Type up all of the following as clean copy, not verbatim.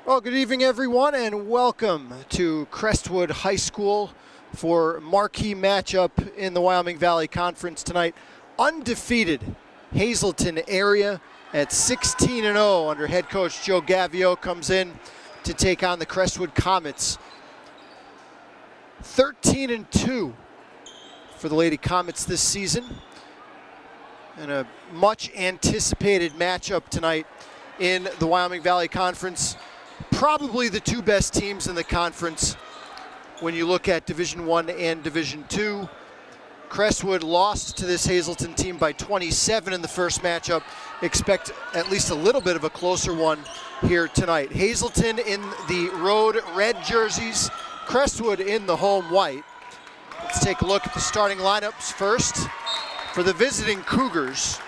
Well, good evening, everyone, and welcome to Crestwood High School for marquee matchup in the Wyoming Valley Conference tonight. Undefeated Hazleton area at 16-0 under head coach Joe Gavio comes in to take on the Crestwood Comets. 13-2 for the Lady Comets this season, and a much anticipated matchup tonight in the Wyoming Valley Conference. Probably the two best teams in the conference when you look at Division I and Division II. Crestwood lost to this Hazleton team by 27 in the first matchup. Expect at least a little bit of a closer one here tonight. Hazleton in the road red jerseys, Crestwood in the home white. Let's take a look at the starting lineups first. For the visiting Cougars,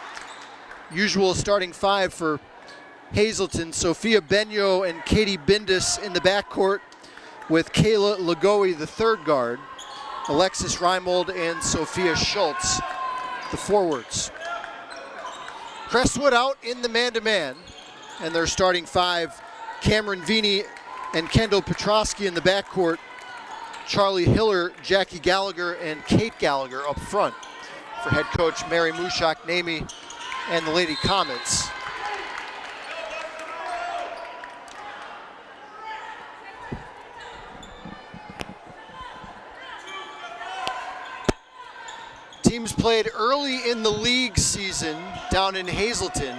usual starting five for Hazleton: Sophia Benyo and Katie Bindus in the backcourt, with Kayla Lagoe, the third guard, Alexis Reimold and Sophia Schultz, the forwards. Crestwood out in the man-to-man, and their starting five: Cameron Vini and Kendall Petrosky in the backcourt, Charlie Hiller, Jackie Gallagher, and Kate Gallagher up front for head coach Mary Mushak-Namey and the Lady Comets. Teams played early in the league season down in Hazleton.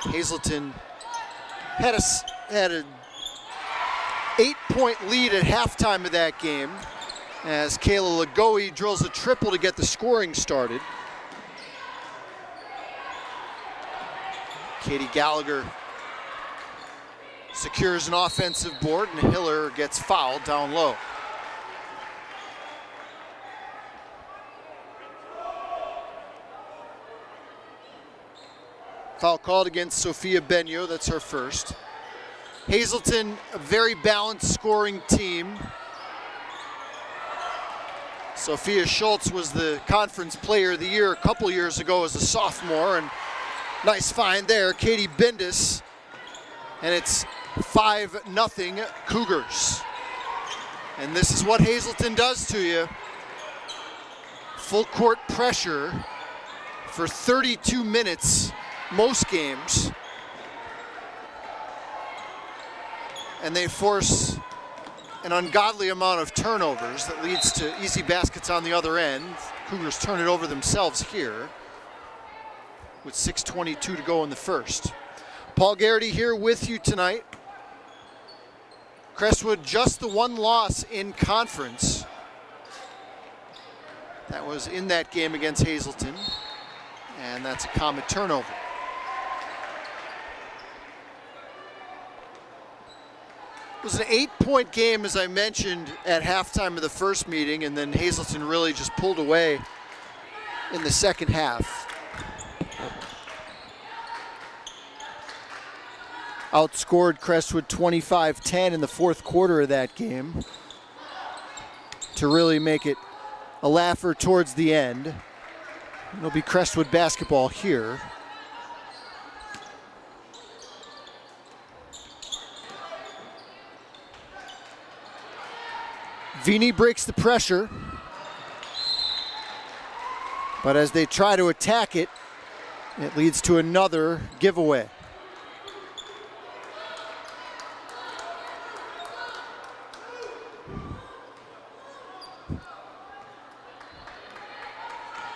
Hazleton had an 8-point lead at halftime of that game as Kayla Lagoe drills a triple to get the scoring started. Katie Gallagher secures an offensive board, and Hiller gets fouled down low. Foul called against Sophia Benyo, that's her first. Hazleton, a very balanced scoring team. Sophia Schultz was the conference player of the year a couple years ago as a sophomore, and nice find there. Katie Bindus, and it's 5-0 Cougars. And this is what Hazleton does to you. Full court pressure for 32 minutes most games, and they force an ungodly amount of turnovers that leads to easy baskets on the other end. Cougars turn it over themselves here with 6:22 to go in the first. Paul Garrity here with you tonight. Crestwood just the one loss in conference. That was in that game against Hazleton, and that's a common turnover. It was an 8-point game, as I mentioned, at halftime of the first meeting, and then Hazleton really just pulled away in the second half. Outscored Crestwood 25-10 in the fourth quarter of that game to really make it a laugher towards the end. It'll be Crestwood basketball here. Vini breaks the pressure, but as they try to attack it, it leads to another giveaway.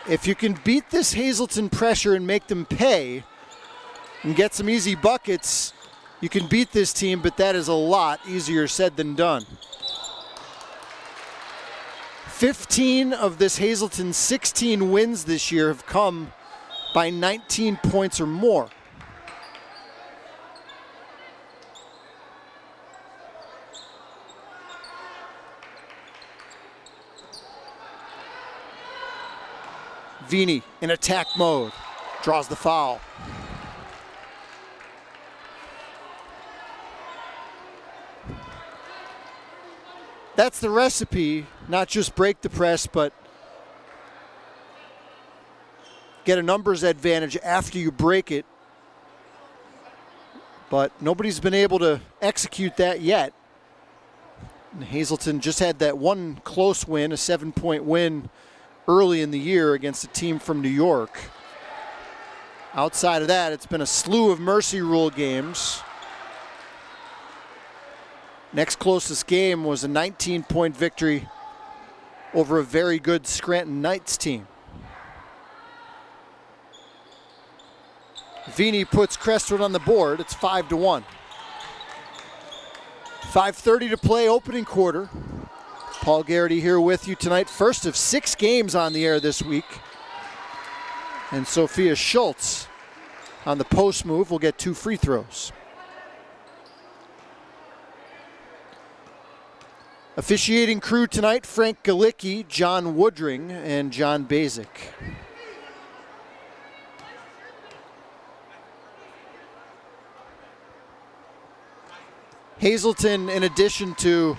If you can beat this Hazleton pressure and make them pay and get some easy buckets, you can beat this team, but that is a lot easier said than done. 15 of this Hazleton's 16 wins this year have come by 19 points or more. Vini in attack mode, draws the foul. That's the recipe, not just break the press, but get a numbers advantage after you break it but nobody's been able to execute that yet. And Hazleton just had that one close win, a 7-point win early in the year against a team from New York. Outside of that, it's been a slew of mercy rule games. Next closest game was a 19-point victory over a very good Scranton Knights team. Vini puts Crestwood on the board. It's 5-1. 5:30 to play, opening quarter. Paul Garrity here with you tonight. First of 6 games on the air this week. And Sophia Schultz on the post move will get 2 free throws. Officiating crew tonight, Frank Galicki, John Woodring, and John Basic. Hazleton, in addition to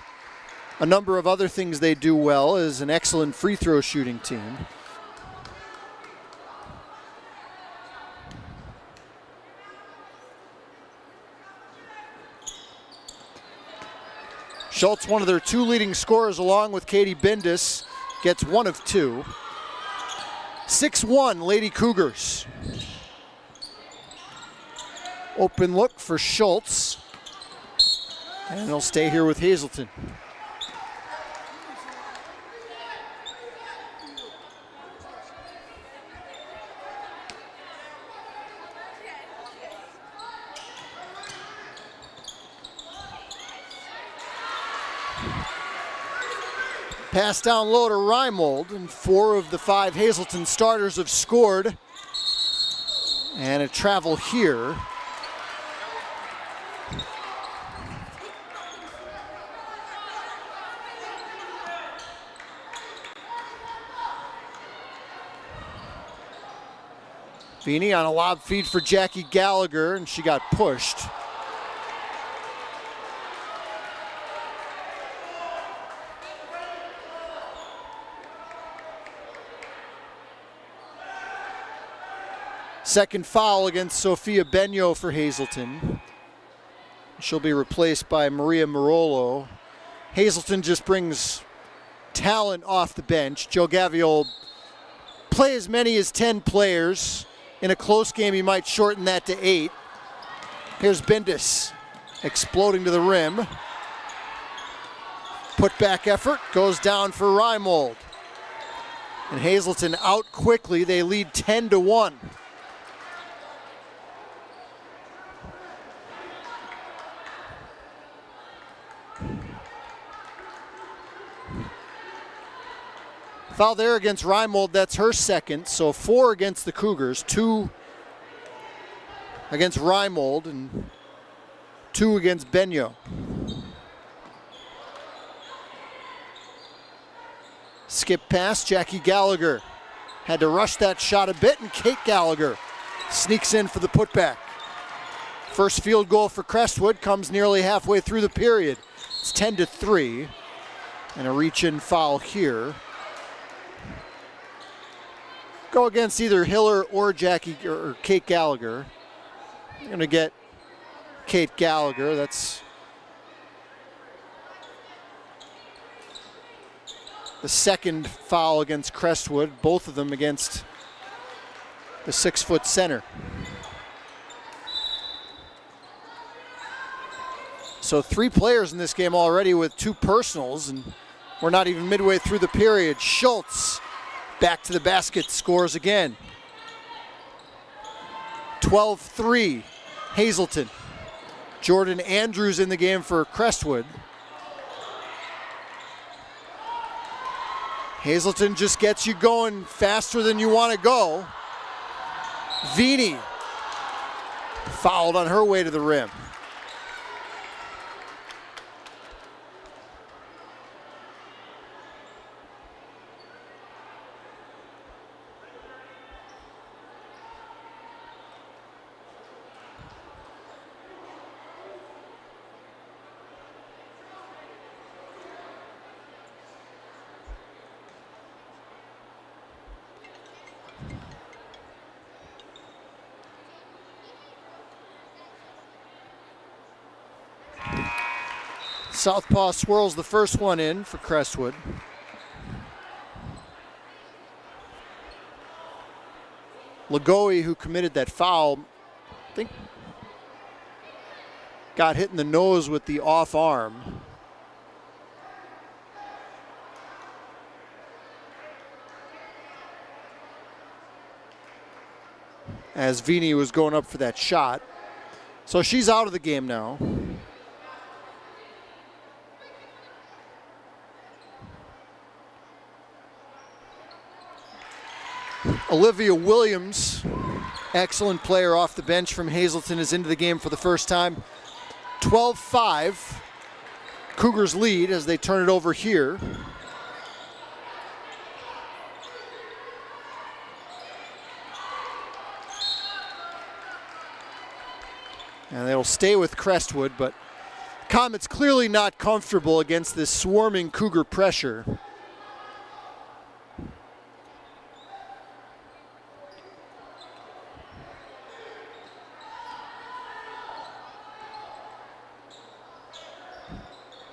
a number of other things they do well, is an excellent free throw shooting team. Schultz, one of their 2 leading scorers, along with Katie Bindis, gets 1 of 2. 6-1, Lady Cougars. Open look for Schultz. And they'll stay here with Hazleton. Pass down low to Reimold, and 4 of the 5 Hazleton starters have scored. And a travel here. Vini on a lob feed for Jackie Gallagher, and she got pushed. Second foul against Sophia Benyo for Hazleton. She'll be replaced by Maria Marolo. Hazleton just brings talent off the bench. Joe Gavio will play as many as 10 players. In a close game, he might shorten that to 8. Here's Bindis exploding to the rim. Put back effort goes down for Reimold. And Hazleton out quickly. They lead 10-1. Foul there against Reimold, that's her second, so 4 against the Cougars, 2 against Reimold, and 2 against Benyo. Skip pass, Jackie Gallagher. Had to rush that shot a bit, and Kate Gallagher sneaks in for the putback. First field goal for Crestwood comes nearly halfway through the period. It's 10-3, and a reach-in foul here. Go against either Hiller or Jackie or Kate Gallagher. You're going to get Kate Gallagher. That's the second foul against Crestwood, both of them against the 6-foot center. So 3 players in this game already with 2 personals, and we're not even midway through the period. Schultz back to the basket, scores again. 12-3, Hazleton. Jordan Andrews in the game for Crestwood. Hazleton just gets you going faster than you want to go. Vini fouled on her way to the rim. Southpaw swirls the first one in for Crestwood. Lagoe, who committed that foul, I think got hit in the nose with the off arm. As Vini was going up for that shot. So she's out of the game now. Olivia Williams, excellent player off the bench from Hazleton, is into the game for the first time. 12-5, Cougars lead as they turn it over here. And they'll stay with Crestwood, but Comets clearly not comfortable against this swarming Cougar pressure.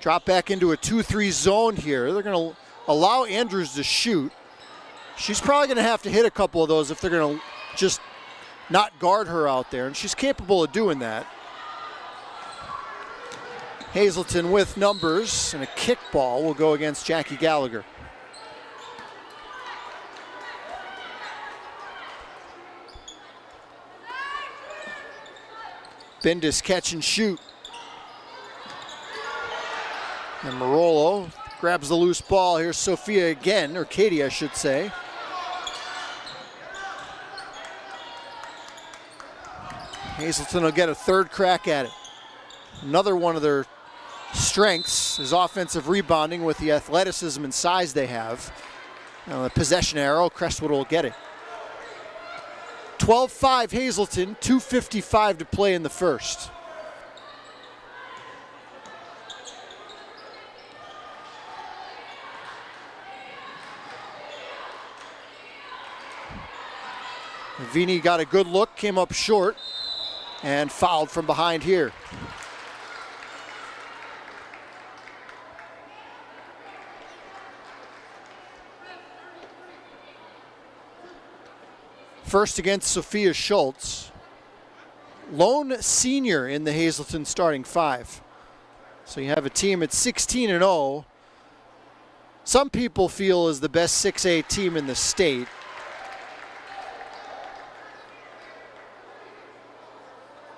Drop back into a 2-3 zone here. They're going to allow Andrews to shoot. She's probably going to have to hit a couple of those if they're going to just not guard her out there, and she's capable of doing that. Hazleton with numbers, and a kickball will go against Jackie Gallagher. Bendis catch and shoot. And Marolo grabs the loose ball. Here's Sophia again, or Katie, I should say. Hazleton will get a third crack at it. Another one of their strengths is offensive rebounding with the athleticism and size they have. Now the possession arrow, Crestwood will get it. 12-5 Hazleton, 2:55 to play in the first. Vini got a good look, came up short, and fouled from behind here. First against Sophia Schultz. Lone senior in the Hazleton starting five. So you have a team at 16-0. Some people feel is the best 6A team in the state.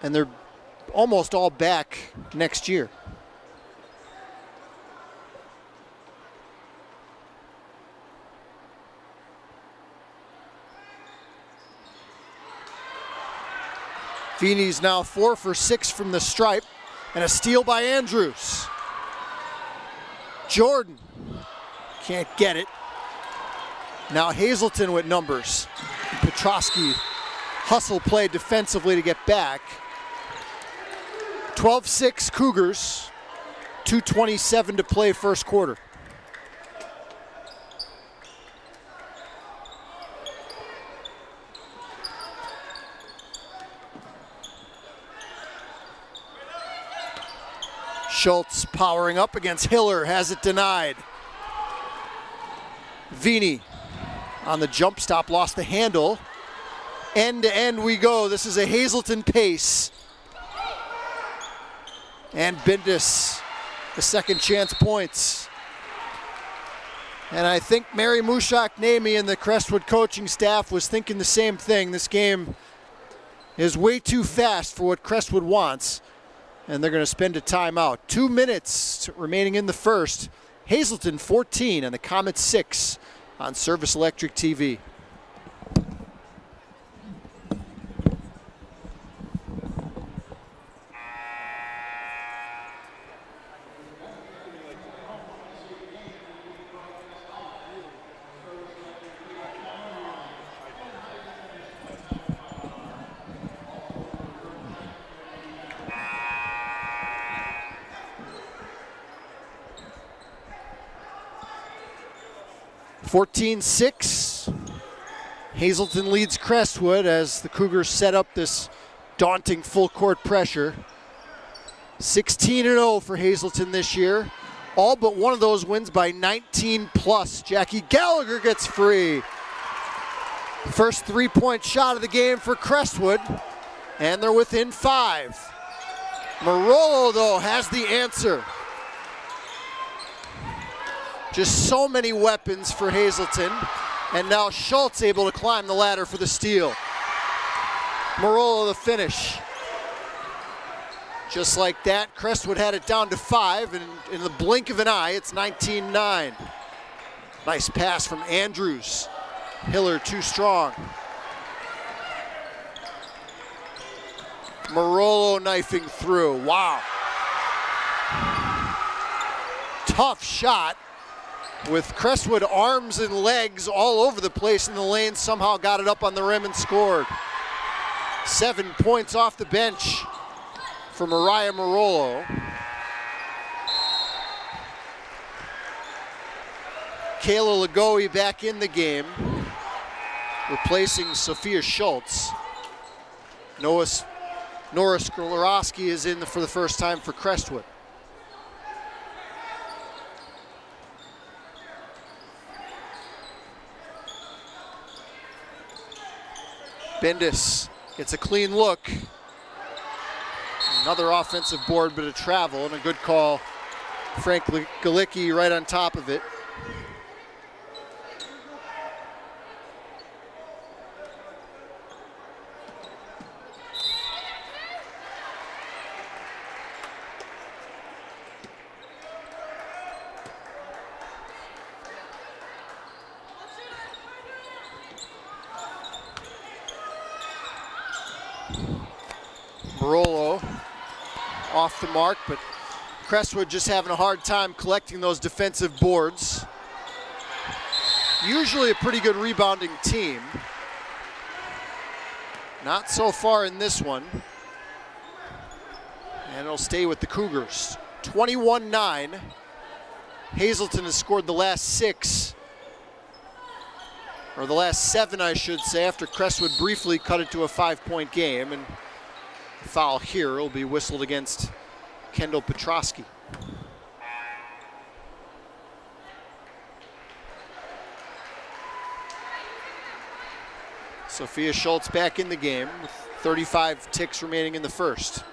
And they're almost all back next year. Vini's now 4 for 6 from the stripe, and a steal by Andrews. Jordan can't get it. Now Hazleton with numbers. Petrosky hustle play defensively to get back. 12-6 Cougars, 2:27 to play first quarter. Schultz powering up against Hiller, has it denied. Vini on the jump stop, lost the handle. End to end we go. This is a Hazleton pace. And Bendis, the second chance points. And I think Mary Mushak-Namey and the Crestwood coaching staff was thinking the same thing. This game is way too fast for what Crestwood wants, and they're going to spend a timeout. 2 minutes remaining in the first. Hazleton 14 and the Comets 6 on Service Electric TV. (14-6). Hazleton leads Crestwood as the Cougars set up this daunting full court pressure. 16-0 for Hazleton this year. All but one of those wins by 19 plus. Jackie Gallagher gets free. First three-point shot of the game for Crestwood, and they're within 5. Marolo, though, has the answer. Just so many weapons for Hazleton, and now Schultz able to climb the ladder for the steal. Marolo the finish. Just like that, Crestwood had it down to 5, and in the blink of an eye, it's 19-9. Nice pass from Andrews. Hiller too strong. Marolo knifing through. Wow. Tough shot with Crestwood arms and legs all over the place in the lane. Somehow got it up on the rim and scored. 7 points off the bench for Mariah Marolo. Kayla Lagoe back in the game, replacing Sophia Schultz. Nora Skolorowski is in for the first time for Crestwood. Bendis gets a clean look. Another offensive board, but a travel, and a good call. Frank Galicki right on top of it. Marolo off the mark, but Crestwood just having a hard time collecting those defensive boards. Usually a pretty good rebounding team. Not so far in this one. And it'll stay with the Cougars. 21-9. Hazleton has scored the last 6, or the last 7, I should say, after Crestwood briefly cut it to a 5-point game. And the foul here will be whistled against Kendall Petrosky. Sophia Schultz back in the game with 35 ticks remaining in the first.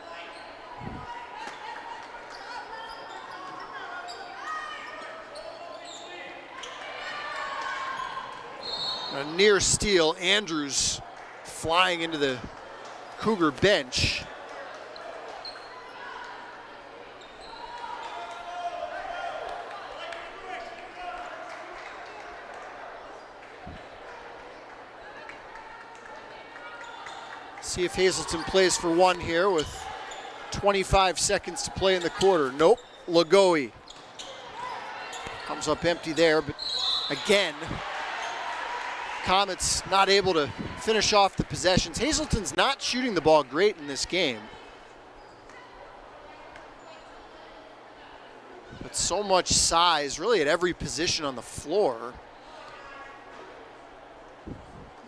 A near steal, Andrews flying into the Cougar bench. See if Hazleton plays for one here with 25 seconds to play in the quarter. Nope, Lagoe comes up empty there, but again, Comets not able to finish off the possessions. Hazleton's not shooting the ball great in this game, but so much size really at every position on the floor.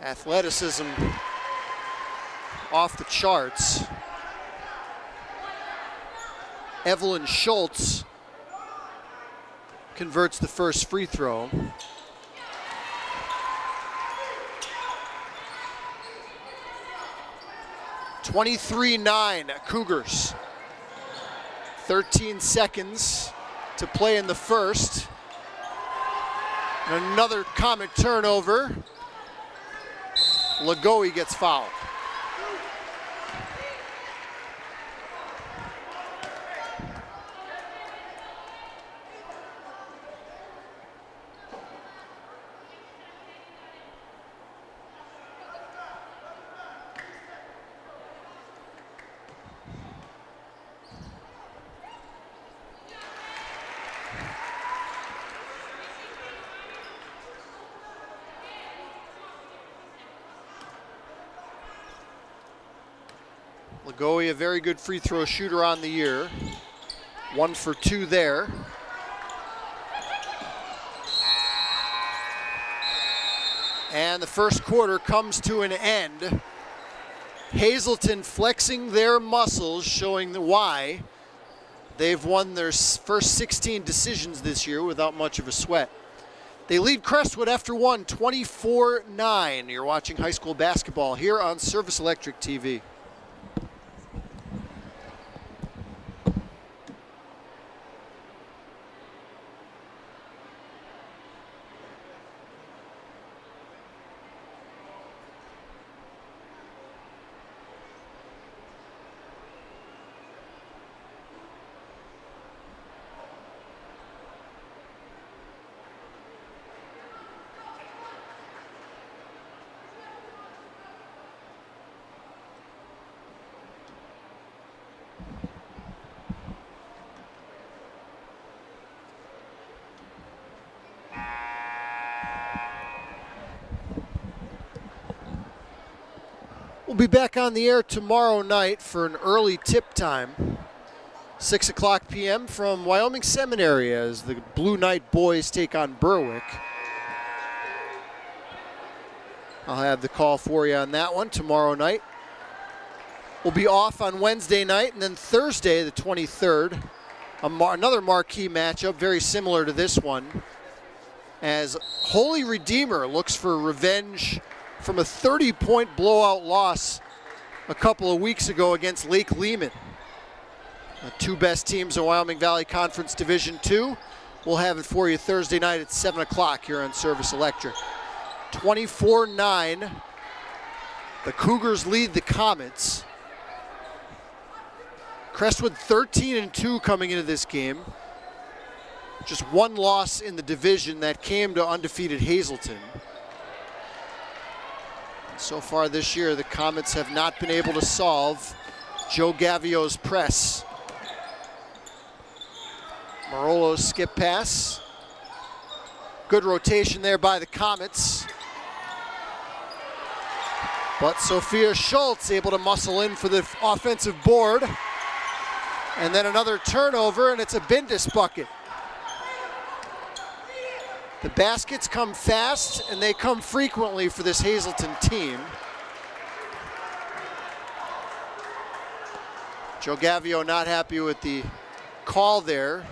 Athleticism off the charts. Evelyn Schultz converts the first free throw. (23-9) Cougars. 13 seconds to play in the first. And another Comet turnover. Lagoe gets fouled. Lagoe, a very good free throw shooter on the year. 1 for 2 there. And the first quarter comes to an end. Hazleton flexing their muscles, showing why They've won their first 16 decisions this year without much of a sweat. They lead Crestwood after one, 24-9. You're watching high school basketball here on Service Electric TV. We'll be back on the air tomorrow night for an early tip time, 6 o'clock p.m. from Wyoming Seminary as the Blue Knight boys take on Berwick. I'll have the call for you on that one tomorrow night. We'll be off on Wednesday night, and then Thursday, the 23rd, another marquee matchup very similar to this one, as Holy Redeemer looks for revenge from a 30-point blowout loss a couple of weeks ago against Lake Lehman. The two best teams in Wyoming Valley Conference Division II. We'll have it for you Thursday night at 7 o'clock here on Service Electric. 24-9. The Cougars lead the Comets. Crestwood 13-2 coming into this game. Just one loss in the division that came to undefeated Hazleton. So far this year, the Comets have not been able to solve Joe Gavio's press. Marolo's skip pass. Good rotation there by the Comets. But Sophia Schultz able to muscle in for the offensive board. And then another turnover, and it's a Bindus bucket. The baskets come fast, and they come frequently for this Hazleton team. Joe Gavio not happy with the call there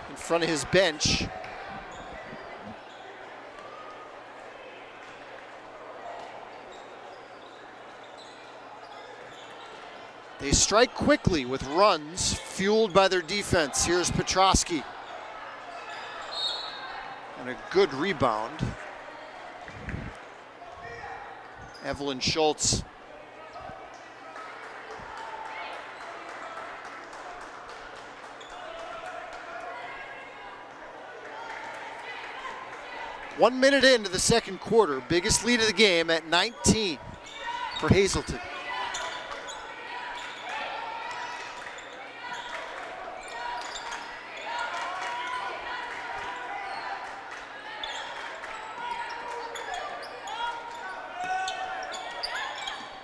in front of his bench. They strike quickly with runs fueled by their defense. Here's Petrosky. And a good rebound. Evelyn Schultz. One minute into the second quarter, biggest lead of the game at 19 for Hazleton.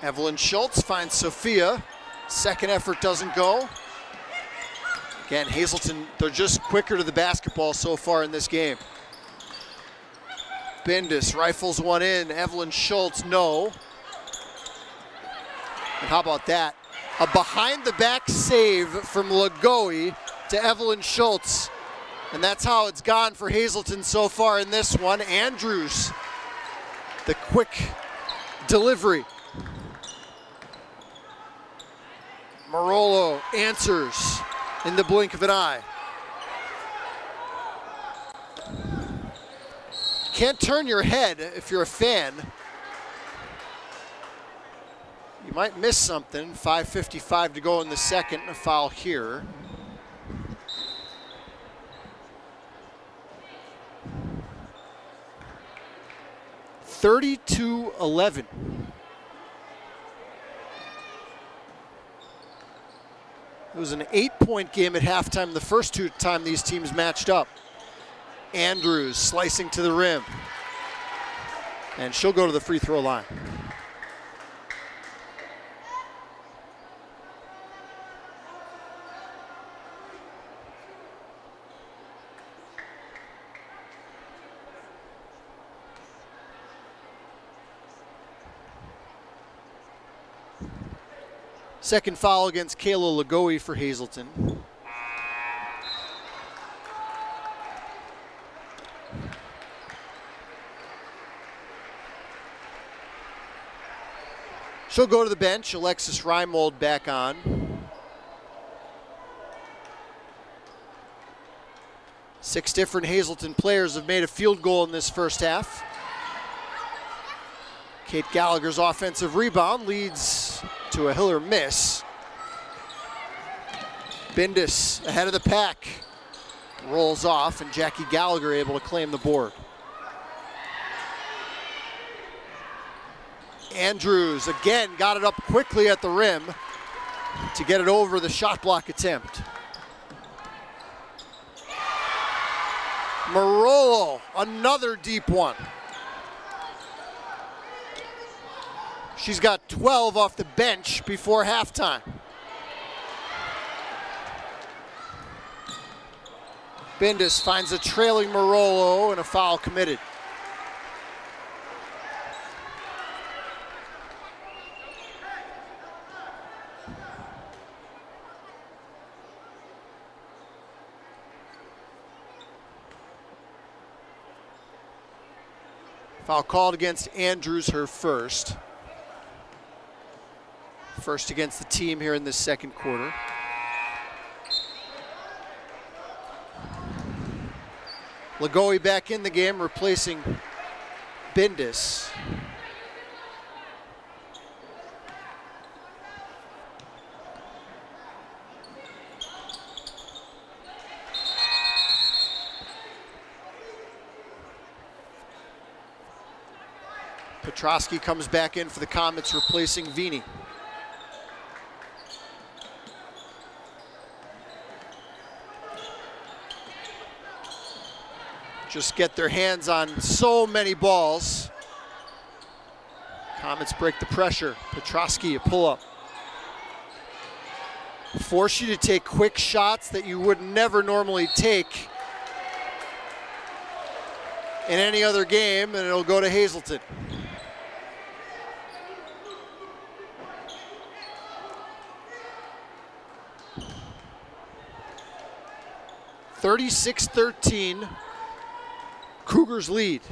Evelyn Schultz finds Sophia. Second effort doesn't go. Again, Hazleton, they're just quicker to the basketball so far in this game. Bindus rifles one in. Evelyn Schultz, no. And how about that? A behind-the-back save from Lagoe to Evelyn Schultz. And that's how it's gone for Hazleton so far in this one. Andrews, the quick delivery. Marolo answers in the blink of an eye. Can't turn your head if you're a fan. You might miss something. 5:55 to go in the second, a foul here. (32-11). It was an 8-point game at halftime the first two times these teams matched up. Andrews slicing to the rim. And she'll go to the free throw line. Second foul against Kayla Lagoe for Hazleton. She'll go to the bench. Alexis Reimold back on. Six different Hazleton players have made a field goal in this first half. Kate Gallagher's offensive rebound leads to a Hiller miss. Bindus ahead of the pack. Rolls off, and Jackie Gallagher able to claim the board. Andrews again got it up quickly at the rim to get it over the shot block attempt. Marolo, another deep one. She's got 12 off the bench before halftime. Bindus finds a trailing Marolo and a foul committed. Foul called against Andrews, her first. First against the team here in this second quarter. Lagoe back in the game, replacing Bindus. Petrosky comes back in for the Comets, replacing Vini. Just get their hands on so many balls. Comets break the pressure. Petrosky, a pull-up. Force you to take quick shots that you would never normally take in any other game, and it'll go to Hazleton. (36-13). Cougars lead.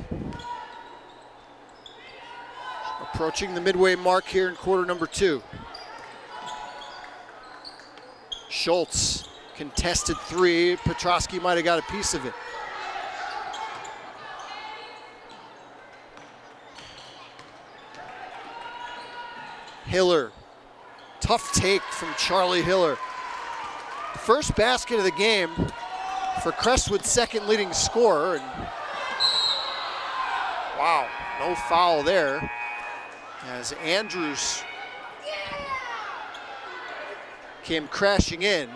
Approaching the midway mark here in quarter number 2. Schultz, contested three. Petrosky might have got a piece of it. Hiller, tough take from Charlie Hiller. First basket of the game for Crestwood's second leading scorer. And wow, no foul there as Andrews came crashing in.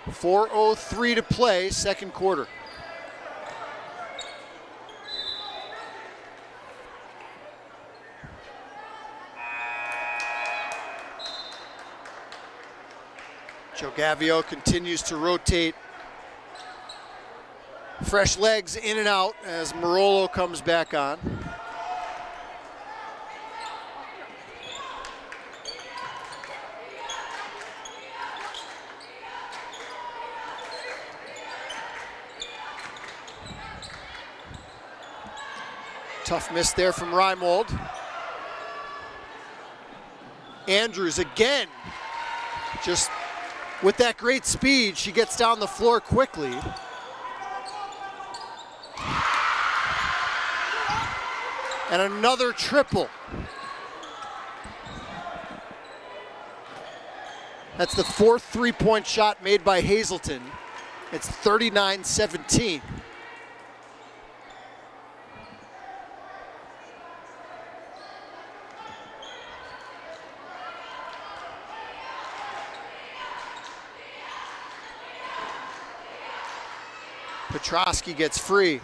.403 to play, second quarter. Joe Gavio continues to rotate fresh legs in and out as Marolo comes back on. Tough miss there from Reimold. Andrews again, just with that great speed, she gets down the floor quickly. And another triple. That's the fourth three-point shot made by Hazleton. It's 39-17. Petrosky gets free,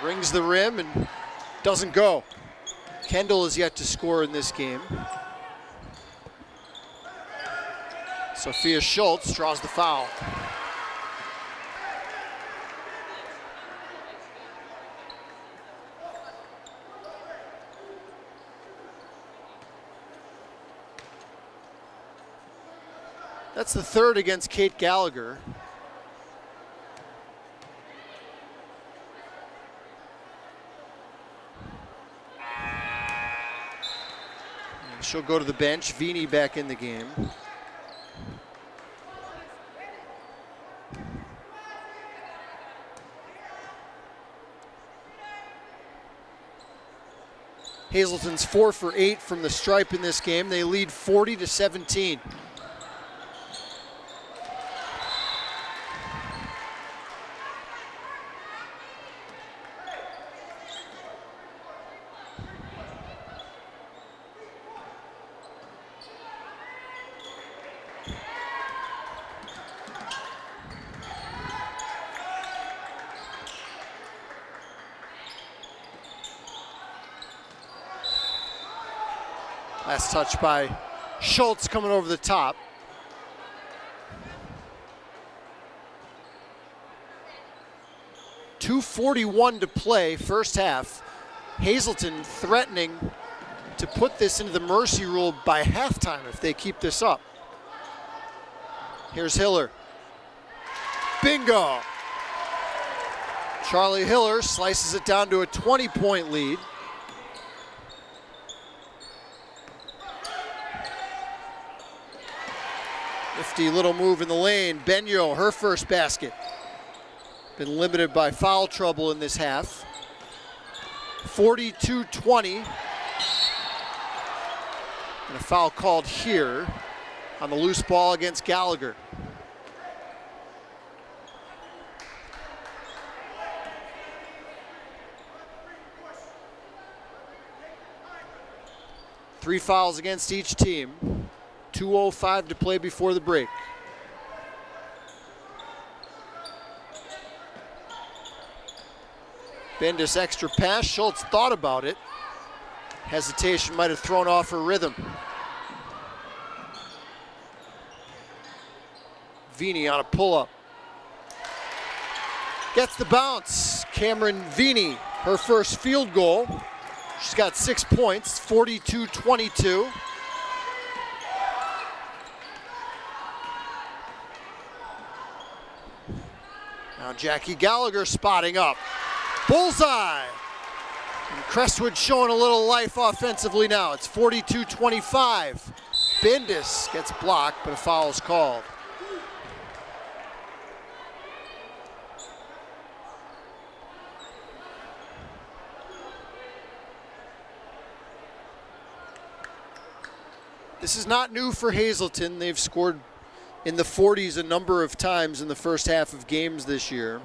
rings the rim and doesn't go. Kendall is yet to score in this game. Sophia Schultz draws the foul. That's the third against Kate Gallagher. And she'll go to the bench. Vini back in the game. Hazleton's 4 for 8 from the stripe in this game. They lead 40-17. Last touch by Schultz coming over the top. .241 to play, first half. Hazleton threatening to put this into the mercy rule by halftime if they keep this up. Here's Hiller. Bingo! Charlie Hiller slices it down to a 20-point lead. Nifty little move in the lane. Benyo, her first basket. Been limited by foul trouble in this half. 42-20. And a foul called here on the loose ball against Gallagher. Three fouls against each team. 2:05 to play before the break. Bendis extra pass. Schultz thought about it. Hesitation might have thrown off her rhythm. Vini on a pull-up. Gets the bounce. Cameron Vini, her first field goal. She's got 6 points, 42-22. Now Jackie Gallagher spotting up. Bullseye! And Crestwood showing a little life offensively now. It's 42-25. Bendis gets blocked, but a foul is called. This is not new for Hazleton. They've scored in the 40s a number of times in the first half of games this year.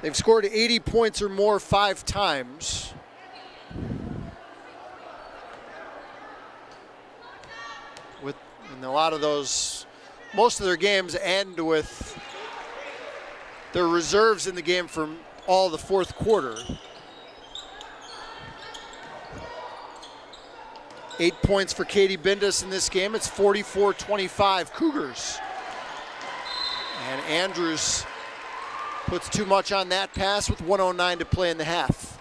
They've scored 80 points or more 5 times. And a lot of those, most of their games end with their reserves in the game from all the fourth quarter. 8 points for Katie Bendis in this game. It's 44-25 Cougars. And Andrews puts too much on that pass with 1:09 to play in the half.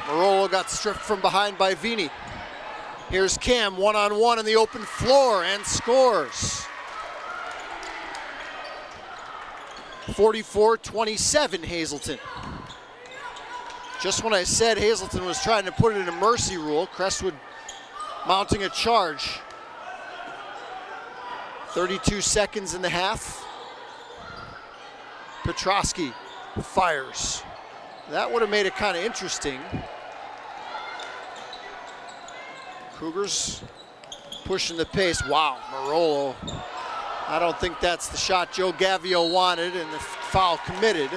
Marolo got stripped from behind by Vini. Here's Cam, one-on-one on the open floor and scores. 44-27 Hazleton. Just when I said Hazleton was trying to put it in a mercy rule, Crestwood mounting a charge. 32 seconds in the half. Petrosky fires. That would have made it kind of interesting. Cougars pushing the pace. Wow, Marolo. I don't think that's the shot Joe Gavio wanted, and the foul committed.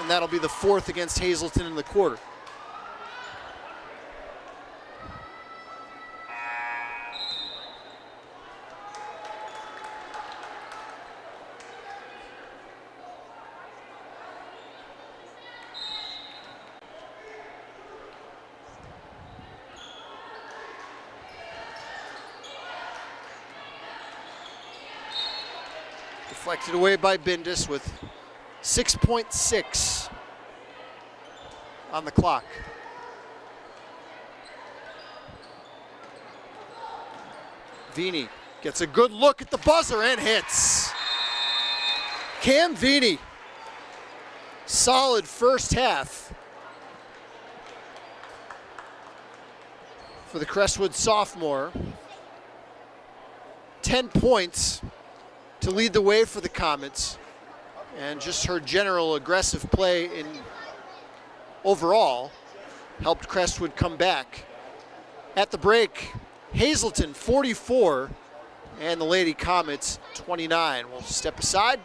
And that'll be the 4th against Hazleton in the quarter. Deflected away by Bindus with 6.6 on the clock. Vini gets a good look at the buzzer and hits. Cam Vini, solid first half for the Crestwood sophomore. 10 points to lead the way for the Comets, and just her general aggressive play in overall helped Crestwood come back. At the break, Hazleton 44 and the Lady Comets 29. We'll step aside.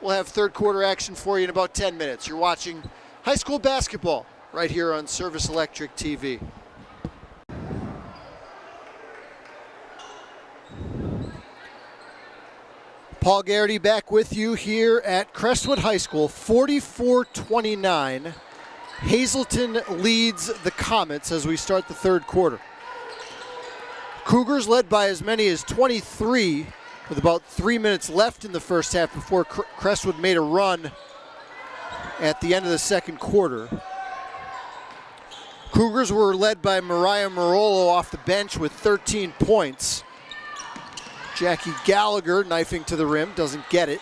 We'll have third quarter action for you in about 10 minutes. You're watching high school basketball right here on Service Electric TV. Paul Garrity back with you here at Crestwood High School. 44-29. Hazleton leads the Comets as we start the third quarter. Cougars led by as many as 23 with about 3 minutes left in the first half before Crestwood made a run at the end of the second quarter. Cougars were led by Mariah Marolo off the bench with 13 points. Jackie Gallagher knifing to the rim, doesn't get it.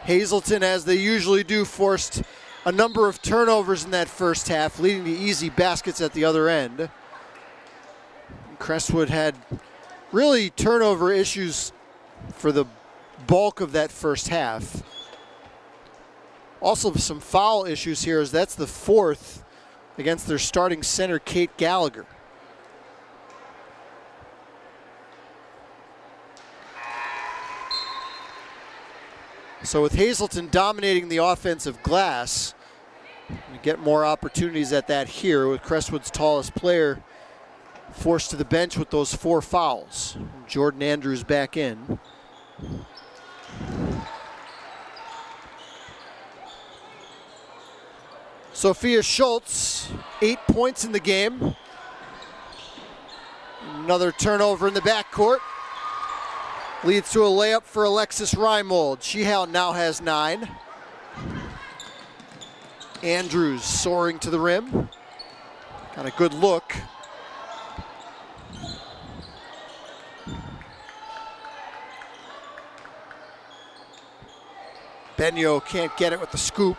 Hazleton, as they usually do, forced a number of turnovers in that first half, leading to easy baskets at the other end. Crestwood had really turnover issues for the bulk of that first half. Also some foul issues here, as that's the fourth against their starting center, Kate Gallagher. So with Hazleton dominating the offensive glass, we get more opportunities at that here with Crestwood's tallest player forced to the bench with those 4 fouls. Jordan Andrews back in. Sophia Schultz, 8 points in the game. Another turnover in the backcourt. Leads to a layup for Alexis Reimold. She now has 9. Andrews soaring to the rim. Got a good look. Benyo can't get it with the scoop.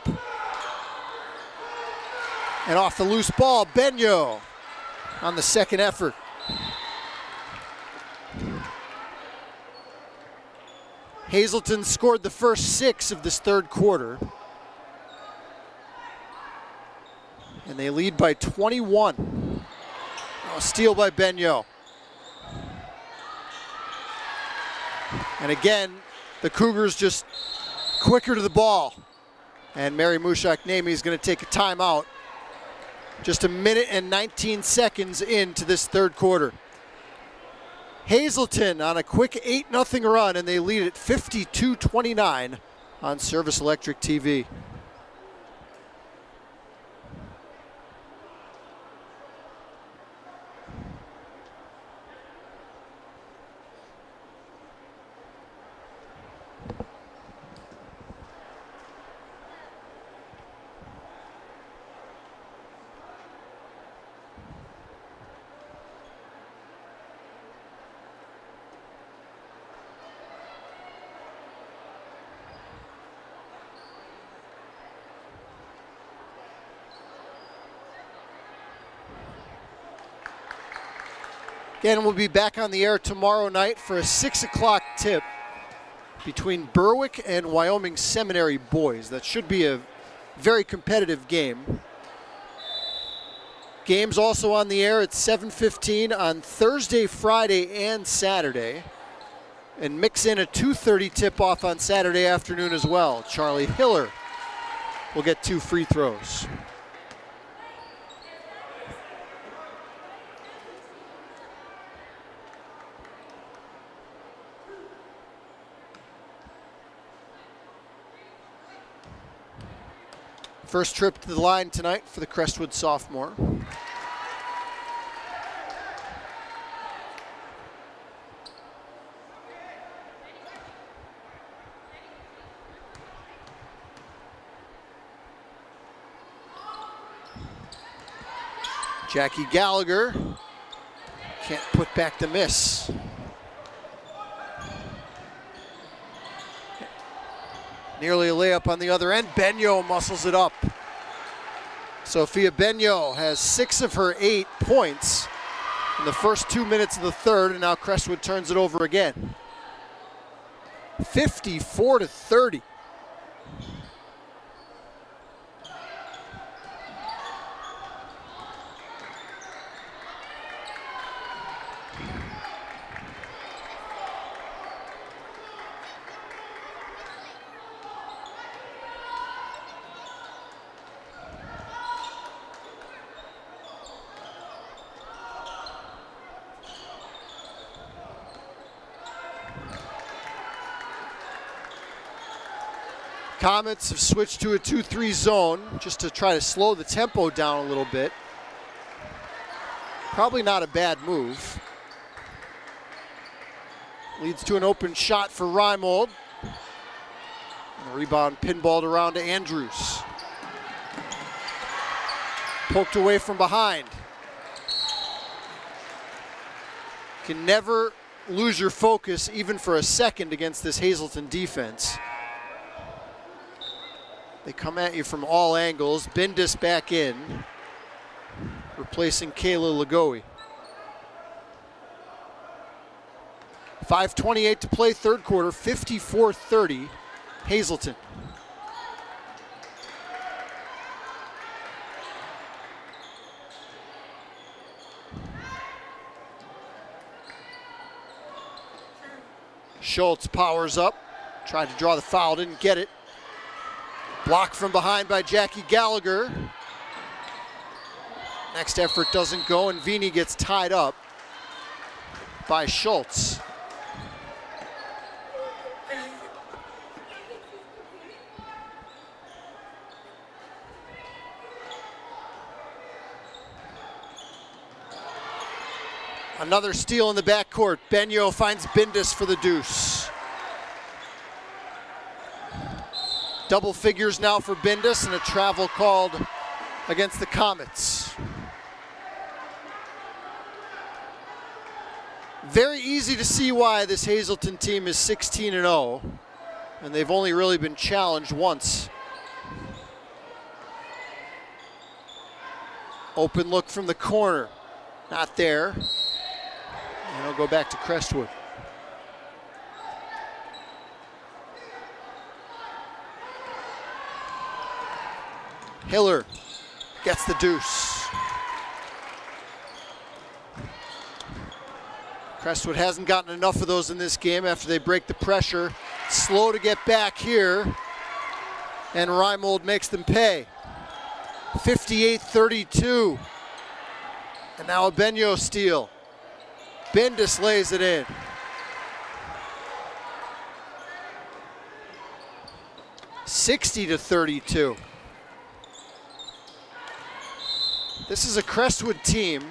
And off the loose ball, Benyo on the second effort. Hazleton scored the first 6 of this third quarter. And they lead by 21. Oh, steal by Benyo. And again, the Cougars just quicker to the ball. And Mary Mushak-Nemi is going to take a timeout. Just 1 minute and 19 seconds into this third quarter. Hazleton on a quick 8-0 run, and they lead at 52-29 on Service Electric TV. Again, we'll be back on the air tomorrow night for a 6 o'clock tip between Berwick and Wyoming Seminary boys. That should be a very competitive game. Games also on the air at 7:15 on Thursday, Friday, and Saturday. And mix in a 2:30 tip-off on Saturday afternoon as well. Charlie Hiller will get 2 free throws. First trip to the line tonight for the Crestwood sophomore. Jackie Gallagher can't put back the miss. Nearly a layup on the other end. Benyo muscles it up. Sophia Benyo has 6 of her 8 points in the first 2 minutes of the third, and now Crestwood turns it over again. 54-30. Comets have switched to a 2-3 zone just to try to slow the tempo down a little bit. Probably not a bad move. Leads to an open shot for Reimold. And the rebound pinballed around to Andrews. Poked away from behind. Can never lose your focus even for a second against this Hazleton defense. They come at you from all angles. Bindis back in, replacing Kayla Lagoe. 5:28 to play, third quarter, 54-30, Hazleton. Schultz powers up, tried to draw the foul, didn't get it. Blocked from behind by Jackie Gallagher. Next effort doesn't go, and Vini gets tied up by Schultz. Another steal in the backcourt. Benyo finds Bindis for the deuce. Double figures now for Bindis, and a travel called against the Comets. Very easy to see why this Hazleton team is 16-0, and they've only really been challenged once. Open look from the corner, not there. And it'll go back to Crestwood. Hiller gets the deuce. Crestwood hasn't gotten enough of those in this game after they break the pressure. Slow to get back here, and Reimold makes them pay. 58-32, and now a Benyo steal. Bindis lays it in. (60-32). This is a Crestwood team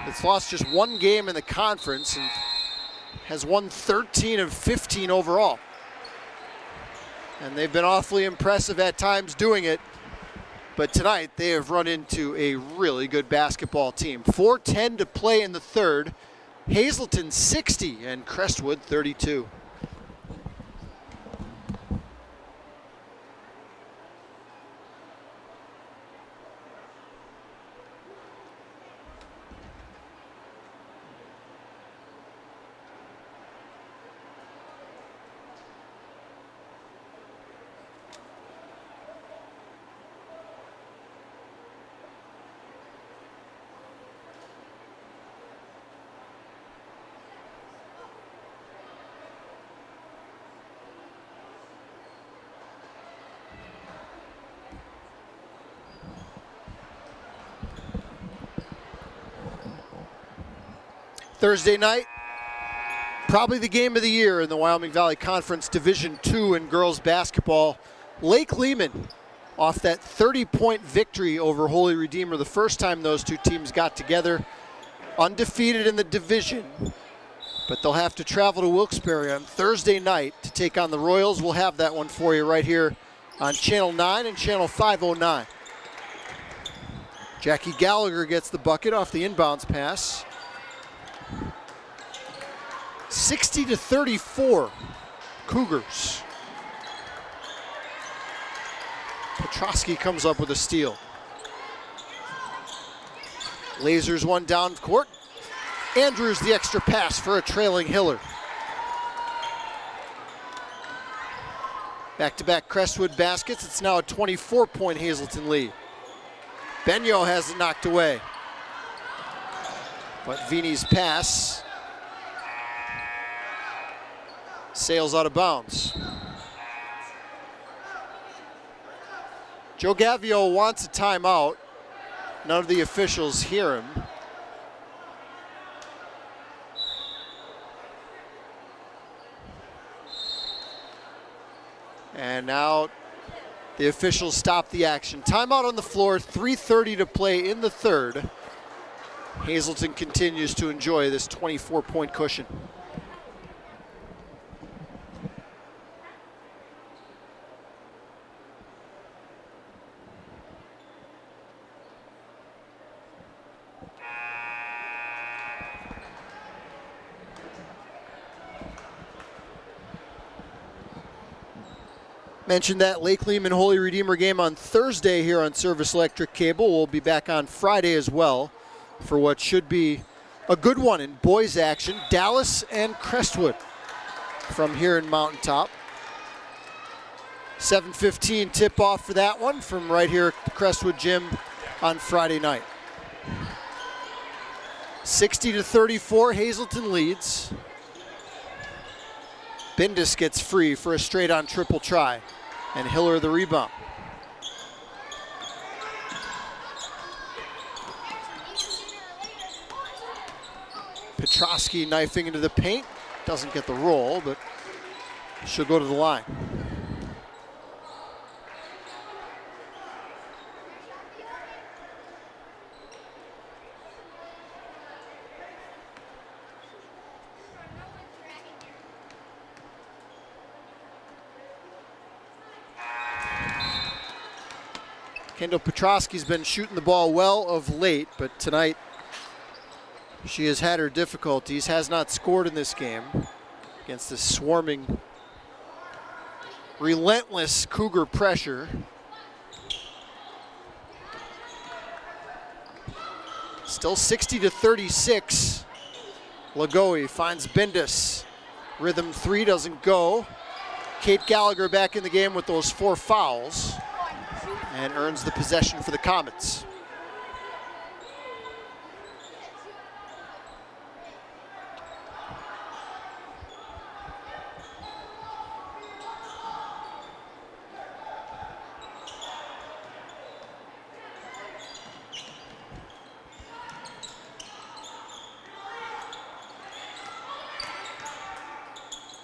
that's lost just one game in the conference and has won 13 of 15 overall. And they've been awfully impressive at times doing it. But tonight they have run into a really good basketball team. 4:10 to play in the third. Hazleton 60 and Crestwood 32. Thursday night, probably the game of the year in the Wyoming Valley Conference Division II in girls basketball. Lake Lehman off that 30-point victory over Holy Redeemer, the first time those two teams got together. Undefeated in the division, but they'll have to travel to Wilkes-Barre on Thursday night to take on the Royals. We'll have that one for you right here on Channel 9 and Channel 509. Jackie Gallagher gets the bucket off the inbounds pass. 60-34, Cougars. Petrosky comes up with a steal. Lasers one down court. Andrews the extra pass for a trailing Hiller. Back-to-back Crestwood baskets. It's now a 24-point Hazleton lead. Benyo has it knocked away. But Vini's pass sails out of bounds. Joe Gavio wants a timeout. None of the officials hear him. And now the officials stop the action. Timeout on the floor, 3:30 to play in the third. Hazleton continues to enjoy this 24-point cushion. Mentioned that Lake Lehman Holy Redeemer game on Thursday here on Service Electric Cable. We'll be back on Friday as well for what should be a good one in boys action. Dallas and Crestwood from here in Mountaintop. 7:15 tip-off for that one from right here at the Crestwood Gym on Friday night. 60-34, Hazleton leads. Bindus gets free for a straight-on triple try. And Hiller the rebound. Petrosky knifing into the paint. Doesn't get the roll, but she'll go to the line. Kendall Petrosky's been shooting the ball well of late, but tonight she has had her difficulties, has not scored in this game against this swarming, relentless Cougar pressure. Still 60-36. Lagoe finds Bindus. Rhythm three doesn't go. Kate Gallagher back in the game with those 4 fouls. And earns the possession for the Comets.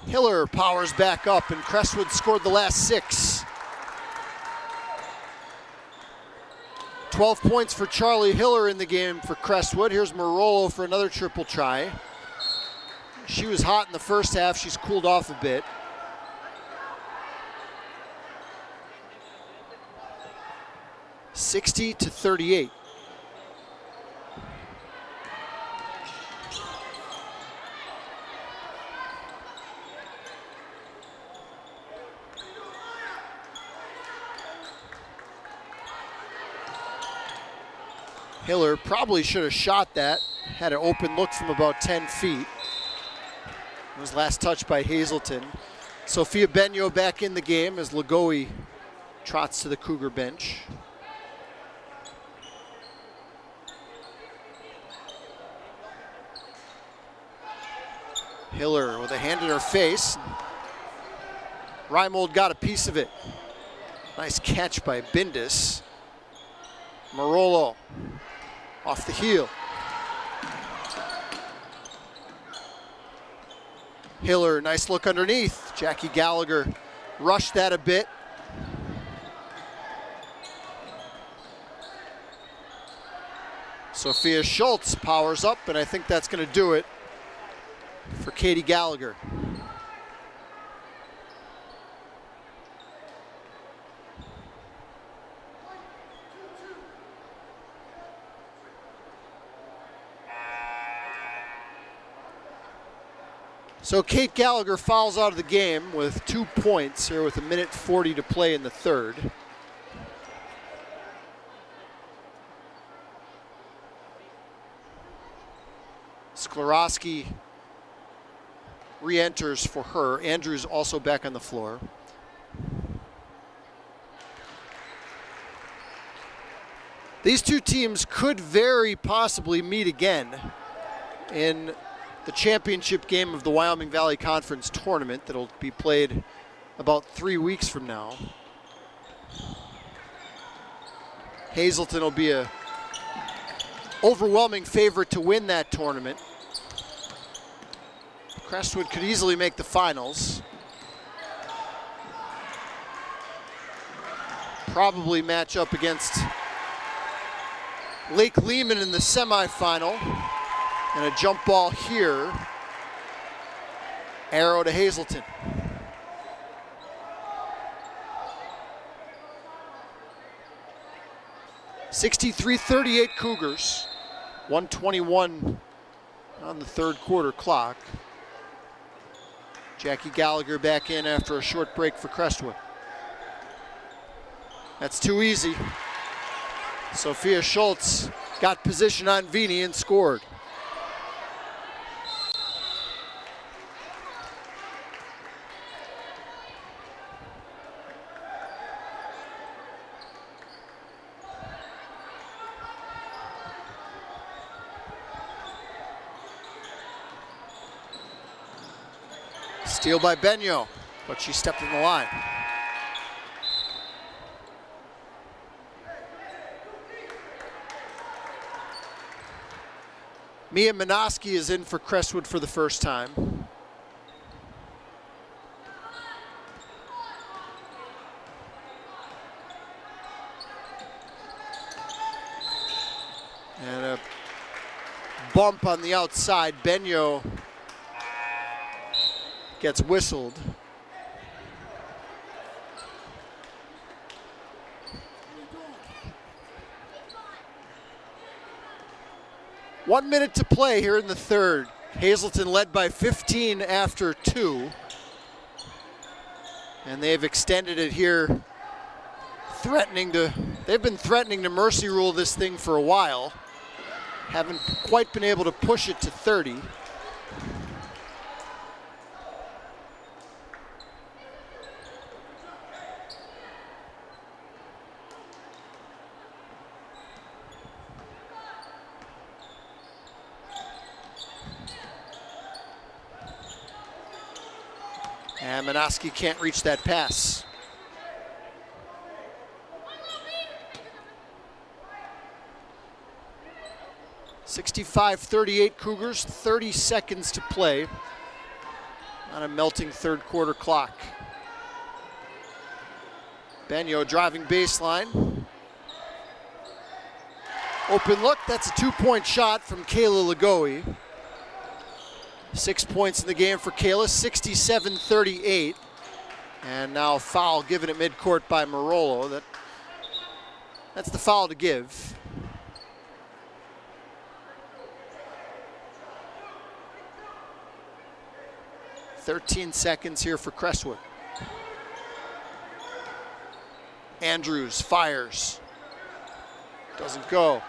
Hiller powers back up, and Crestwood scored the last 6. 12 points for Charlie Hiller in the game for Crestwood. Here's Marolo for another triple try. She was hot in the first half. She's cooled off a bit. (60-38). Hiller probably should have shot that. Had an open look from about 10 feet. It was last touched by Hazleton. Sophia Benyo back in the game as Lagoe trots to the Cougar bench. Hiller with a hand in her face. Reimold got a piece of it. Nice catch by Bindus. Marolo off the heel. Hiller, nice look underneath. Jackie Gallagher rushed that a bit. Sophia Schultz powers up, and I think that's going to do it for Katie Gallagher. So Kate Gallagher fouls out of the game with 2 points here with 1:40 to play in the third. Sklarowski re-enters for her. Andrews also back on the floor. These two teams could very possibly meet again in the championship game of the Wyoming Valley Conference tournament that'll be played about 3 weeks from now. Hazleton will be a overwhelming favorite to win that tournament. Crestwood could easily make the finals. Probably match up against Lake Lehman in the semifinal. And a jump ball here. Arrow to Hazleton. (63-38) Cougars. 1:21 on the third quarter clock. Jackie Gallagher back in after a short break for Crestwood. That's too easy. Sophia Schultz got position on Vini and scored. Steal by Benyo, but she stepped in the line. Mia Minoski is in for Crestwood for the first time. And a bump on the outside. Benyo gets whistled. One minute to play here in the third. Hazleton led by 15 after 2. And they've extended it here, they've been threatening to mercy rule this thing for a while. Haven't quite been able to push it to 30. And Minoski can't reach that pass. (65-38) Cougars, 30 seconds to play on a melting third quarter clock. Benyo driving baseline. Open look, that's a 2-point shot from Kayla Lagoe. 6 points in the game for Kayla, 67-38. And now a foul given at midcourt by Marolo. That's the foul to give. (13 seconds here for Crestwood. Andrews fires. Doesn't go.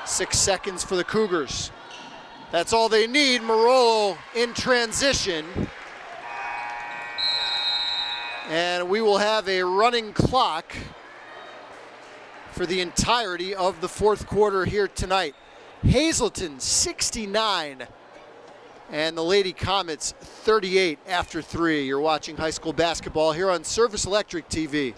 6 seconds for the Cougars. That's all they need. Marolo in transition. And we will have a running clock for the entirety of the fourth quarter here tonight. Hazleton 69 and the Lady Comets 38 after 3. You're watching high school basketball here on Service Electric TV.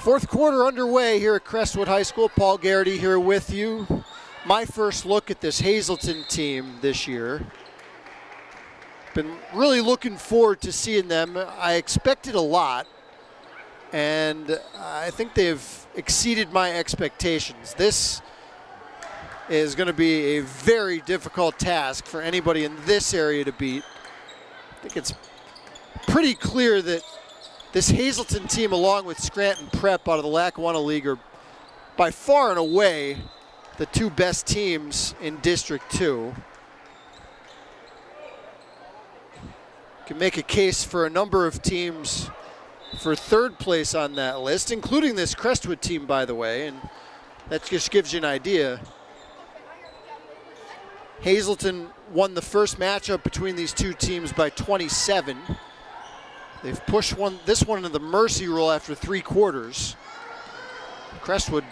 Fourth quarter underway here at Crestwood High School. Paul Garrity here with you. My first look at this Hazleton team this year. Been really looking forward to seeing them. I expected a lot, and I think they've exceeded my expectations. This is going to be a very difficult task for anybody in this area to beat. I think it's pretty clear that this Hazleton team, along with Scranton Prep out of the Lackawanna League, are by far and away the two best teams in District 2. Can make a case for a number of teams for third place on that list, including this Crestwood team, by the way, and that just gives you an idea. Hazleton won the first matchup between these two teams by 27. They've pushed this one into the mercy rule after 3 quarters. Crestwood,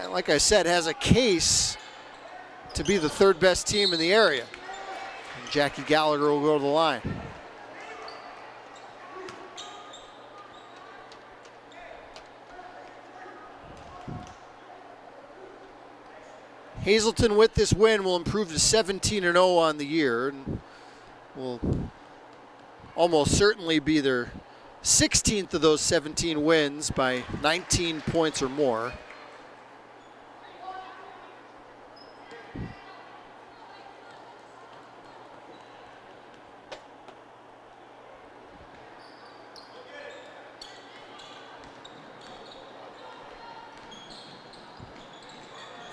like I said, has a case to be the third best team in the area. And Jackie Gallagher will go to the line. Hazleton with this win will improve to 17-0 on the year and will almost certainly be their 16th of those 17 wins by 19 points or more.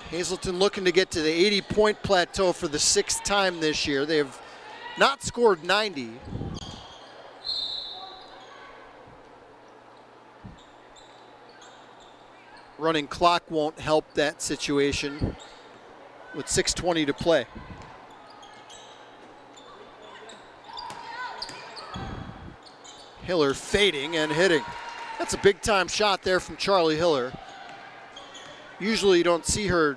Hazleton looking to get to the 80-point plateau for the 6th time this year. They have not scored 90. Running clock won't help that situation with 6:20 to play. Hiller fading and hitting. That's a big time shot there from Charlie Hiller. Usually you don't see her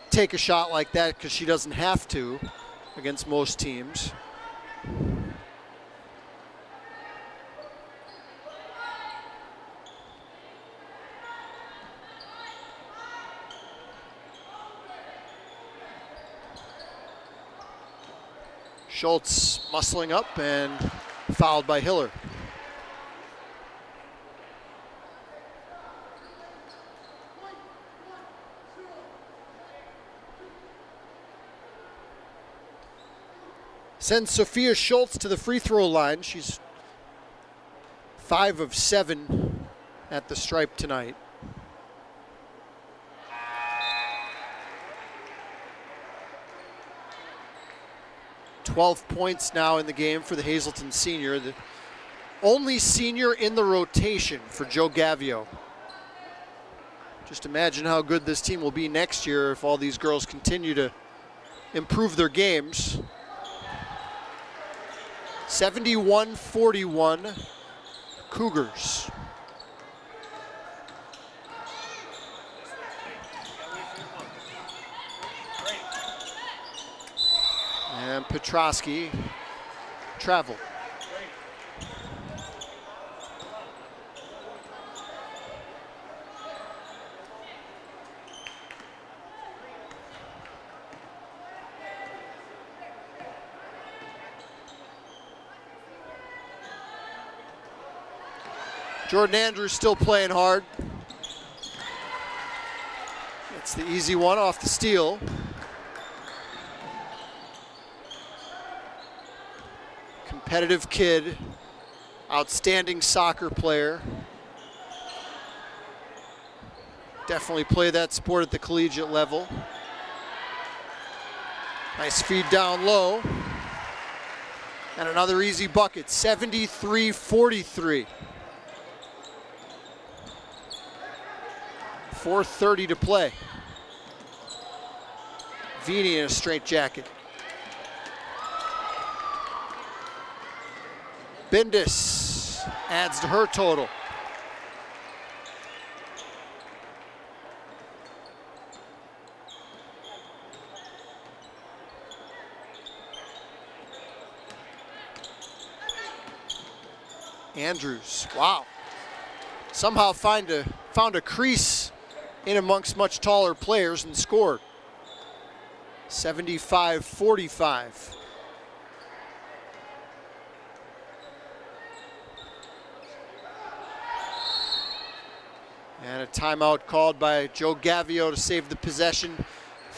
take a shot like that because she doesn't have to against most teams. Schultz muscling up and fouled by Hiller. Sends Sophia Schultz to the free throw line. She's 5 of 7 at the stripe tonight. $12 points now in the game for the Hazleton senior, the only senior in the rotation for Joe Gavio. Just imagine how good this team will be next year if all these girls continue to improve their games. 71-41 Cougars. And Petrosky traveled. Jordan Andrews still playing hard. It's the easy one off the steal. Competitive kid, outstanding soccer player. Definitely play that sport at the collegiate level. Nice feed down low. And another easy bucket, 73-43. 4:30 to play. Vini in a straight jacket. Bendis adds to her total. Andrews, wow. somehow found a crease in amongst much taller players and scored. 75-45. And a timeout called by Joe Gavio to save the possession.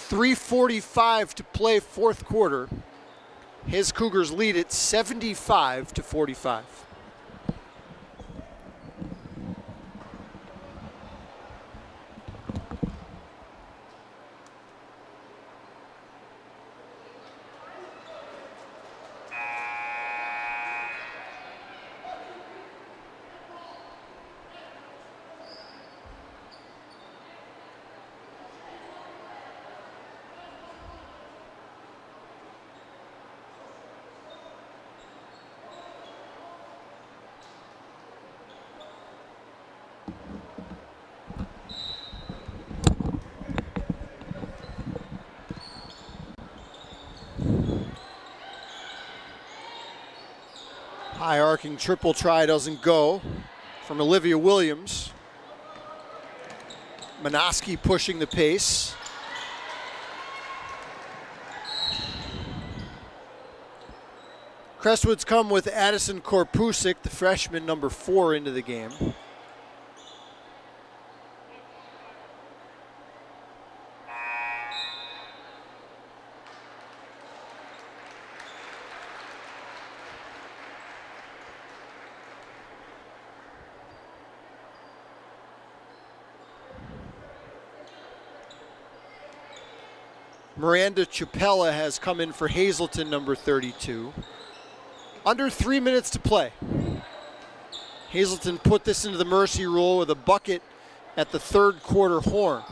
3:45 to play fourth quarter. His Cougars lead it 75-45. High arcing triple try doesn't go from Olivia Williams. Minoski pushing the pace. Crestwood's come with Addison Korpusik, the freshman, number 4, into the game. Miranda Chapella has come in for Hazleton, number 32. Under 3 minutes to play. Hazleton put this into the mercy rule with a bucket at the third quarter horn.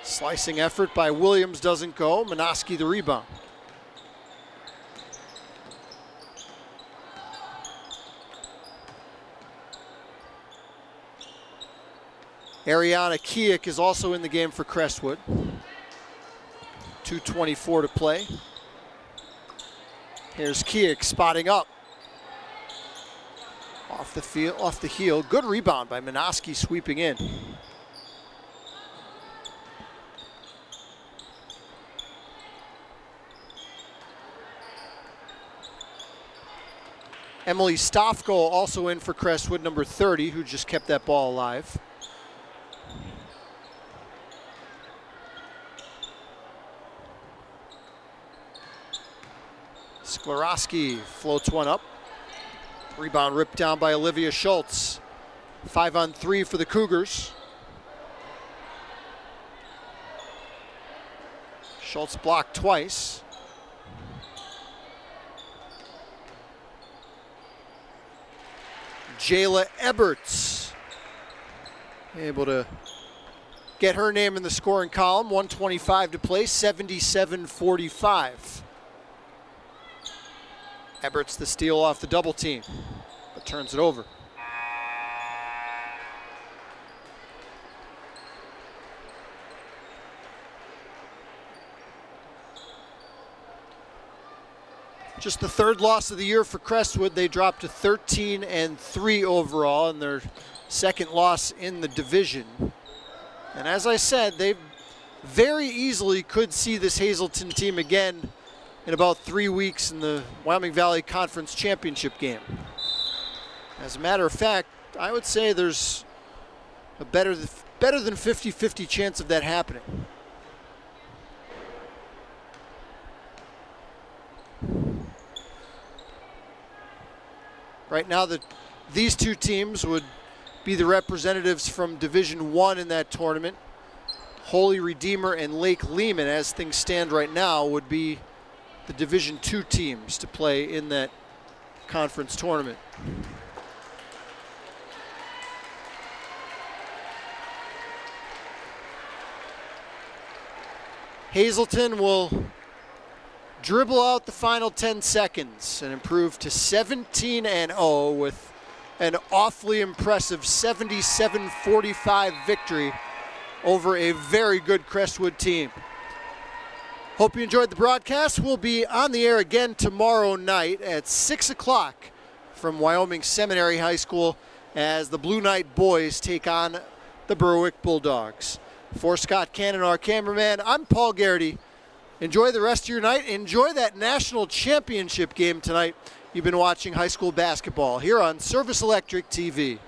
Slicing effort by Williams doesn't go. Minoski the rebound. Ariana Kiek is also in the game for Crestwood. 2:24 to play. Here's Kiek spotting up. Off the heel. Good rebound by Minoski sweeping in. Emily Stoffko also in for Crestwood, number 30, who just kept that ball alive. Sklarowski floats one up. Rebound ripped down by Olivia Schultz. 5-on-3 for the Cougars. Schultz blocked twice. Jayla Eberts able to get her name in the scoring column. 1:25 to play, 77-45. Eberts the steal off the double team, but turns it over. Just the third loss of the year for Crestwood. They dropped to 13-3 overall in their second loss in the division. And as I said, they very easily could see this Hazleton team again in about 3 weeks in the Wyoming Valley Conference Championship game. As a matter of fact, I would say there's a better than 50-50 chance of that happening. Right now, these two teams would be the representatives from Division I in that tournament. Holy Redeemer and Lake Lehman, as things stand right now, would be the Division II teams to play in that conference tournament. Hazleton will dribble out the final 10 seconds and improve to 17-0 with an awfully impressive 77-45 victory over a very good Crestwood team. Hope you enjoyed the broadcast. We'll be on the air again tomorrow night at 6 o'clock from Wyoming Seminary High School as the Blue Knight boys take on the Berwick Bulldogs. For Scott Cannon, our cameraman, I'm Paul Garrity. Enjoy the rest of your night. Enjoy that national championship game tonight. You've been watching high school basketball here on Service Electric TV.